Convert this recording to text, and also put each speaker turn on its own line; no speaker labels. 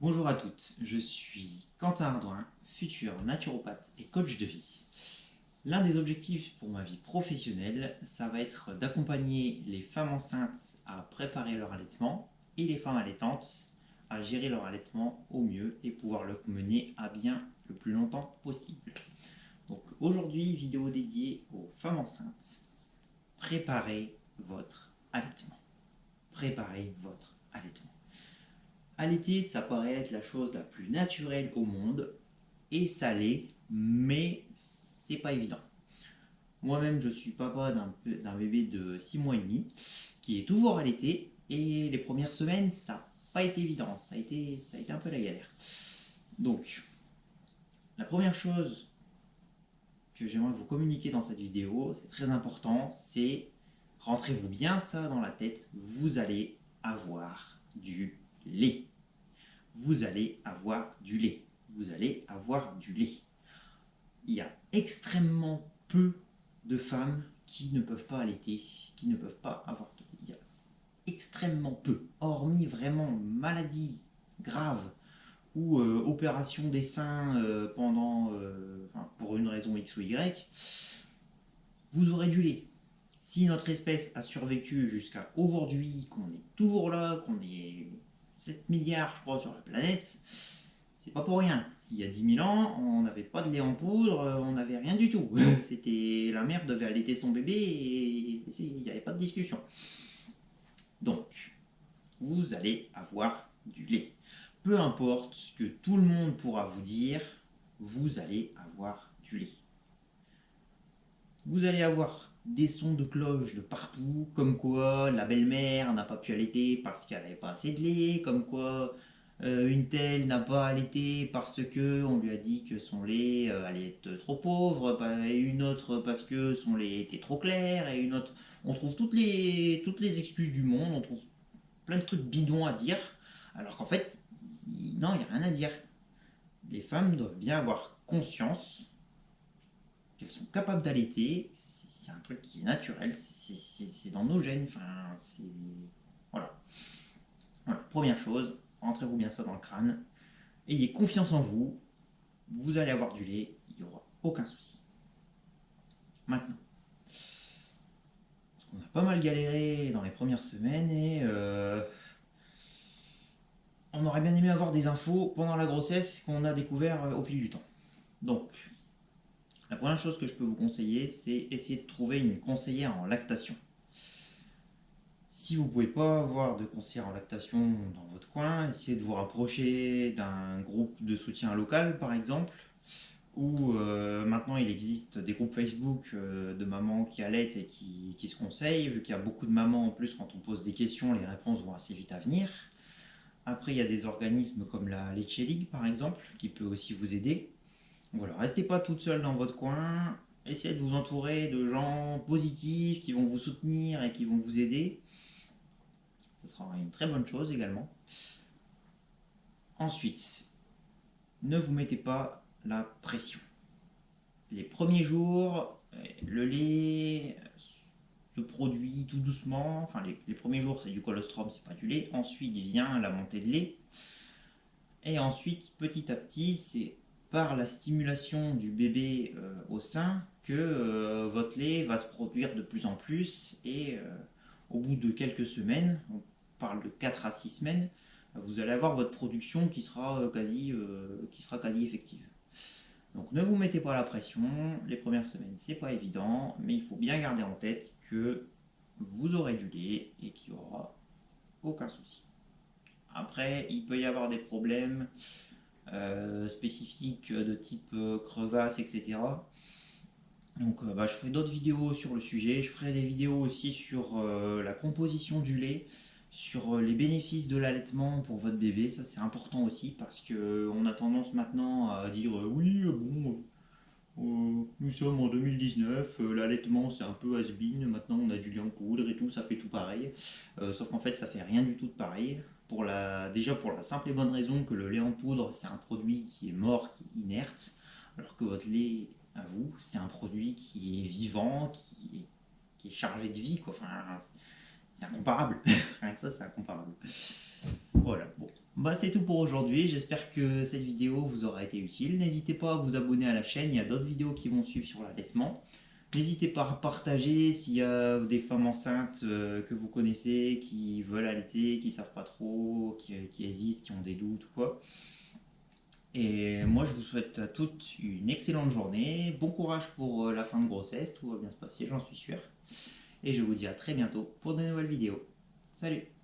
Bonjour à toutes, je suis Quentin Ardouin, futur naturopathe et coach de vie. L'un des objectifs pour ma vie professionnelle, ça va être d'accompagner les femmes enceintes à préparer leur allaitement et les femmes allaitantes à gérer leur allaitement au mieux et pouvoir le mener à bien le plus longtemps possible. Donc aujourd'hui, vidéo dédiée aux femmes enceintes. Préparez votre allaitement. Préparez votre allaitement. Allaiter, ça paraît être la chose la plus naturelle au monde, et ça l'est, mais c'est pas évident. Moi-même, je suis papa d'un bébé de 6 mois et demi, qui est toujours allaité, et les premières semaines, ça n'a pas été évident, ça a été un peu la galère. Donc, la première chose que j'aimerais vous communiquer dans cette vidéo, c'est très important, c'est rentrez-vous bien ça dans la tête, vous allez avoir du lait. Vous allez avoir du lait. Vous allez avoir du lait. Il y a extrêmement peu de femmes qui ne peuvent pas allaiter, qui ne peuvent pas avoir de lait. Il y a extrêmement peu, hormis vraiment maladie grave ou opération des seins pour une raison X ou Y, vous aurez du lait. Si notre espèce a survécu jusqu'à aujourd'hui, qu'on est toujours là, qu'on est 7 milliards, je crois, sur la planète, c'est pas pour rien. Il y a 10 000 ans, on n'avait pas de lait en poudre, on n'avait rien du tout. C'était la mère devait allaiter son bébé et il n'y avait pas de discussion. Donc, vous allez avoir du lait. Peu importe ce que tout le monde pourra vous dire, vous allez avoir du lait. Vous allez avoir des sons de cloche de partout, comme quoi la belle-mère n'a pas pu allaiter parce qu'elle n'avait pas assez de lait, comme quoi une telle n'a pas allaité parce que on lui a dit que son lait allait être trop pauvre, et une autre parce que son lait était trop clair, et une autre. On trouve toutes les excuses du monde, on trouve plein de trucs bidons à dire, alors qu'en fait, non, il n'y a rien à dire. Les femmes doivent bien avoir conscience qu'elles sont capables d'allaiter. C'est un truc qui est naturel, c'est dans nos gènes. Enfin, c'est. Voilà. Voilà. Première chose, rentrez-vous bien ça dans le crâne. Ayez confiance en vous. Vous allez avoir du lait, il n'y aura aucun souci. Maintenant, parce qu'on a pas mal galéré dans les premières semaines et on aurait bien aimé avoir des infos pendant la grossesse qu'on a découvert au fil du temps. Donc, la première chose que je peux vous conseiller, c'est essayer de trouver une conseillère en lactation. Si vous ne pouvez pas avoir de conseillère en lactation dans votre coin, essayez de vous rapprocher d'un groupe de soutien local par exemple, ou maintenant il existe des groupes Facebook de mamans qui allaitent et qui se conseillent, vu qu'il y a beaucoup de mamans en plus. Quand on pose des questions, les réponses vont assez vite à venir. Après, il y a des organismes comme la Leche League par exemple, qui peut aussi vous aider. Voilà, restez pas toute seule dans votre coin, essayez de vous entourer de gens positifs qui vont vous soutenir et qui vont vous aider. Ce sera une très bonne chose également. Ensuite, ne vous mettez pas la pression. Les premiers jours, le lait se produit tout doucement. Enfin, les premiers jours, c'est du colostrum, c'est pas du lait. Ensuite vient la montée de lait. Et ensuite, petit à petit, c'est par la stimulation du bébé au sein que votre lait va se produire de plus en plus. Et au bout de quelques semaines, on parle de 4 à 6 semaines, vous allez avoir votre production qui sera quasi effective. Donc ne vous mettez pas la pression, les premières semaines c'est pas évident, mais il faut bien garder en tête que vous aurez du lait et qu'il n'y aura aucun souci. Après, il peut y avoir des problèmes spécifiques de type crevasse, etc. Donc je ferai d'autres vidéos sur le sujet, je ferai des vidéos aussi sur la composition du lait, sur les bénéfices de l'allaitement pour votre bébé. Ça c'est important aussi parce qu'on a tendance maintenant à dire oui, bon, nous sommes en 2019, l'allaitement c'est un peu has-been, maintenant on a du lait en poudre et tout, ça fait tout pareil. Sauf qu'en fait ça fait rien du tout de pareil. Déjà pour la simple et bonne raison que le lait en poudre c'est un produit qui est mort, qui est inerte, alors que votre lait à vous c'est un produit qui est vivant, qui est chargé de vie, quoi. Enfin, c'est incomparable. Rien que ça c'est incomparable. Voilà, bon. Bah, c'est tout pour aujourd'hui. J'espère que cette vidéo vous aura été utile. N'hésitez pas à vous abonner à la chaîne. Il y a d'autres vidéos qui vont suivre sur l'allaitement. N'hésitez pas à partager s'il y a des femmes enceintes que vous connaissez, qui veulent allaiter, qui savent pas trop, qui hésitent, qui ont des doutes ou quoi. Et moi, je vous souhaite à toutes une excellente journée. Bon courage pour la fin de grossesse. Tout va bien se passer, j'en suis sûr. Et je vous dis à très bientôt pour de nouvelles vidéos. Salut!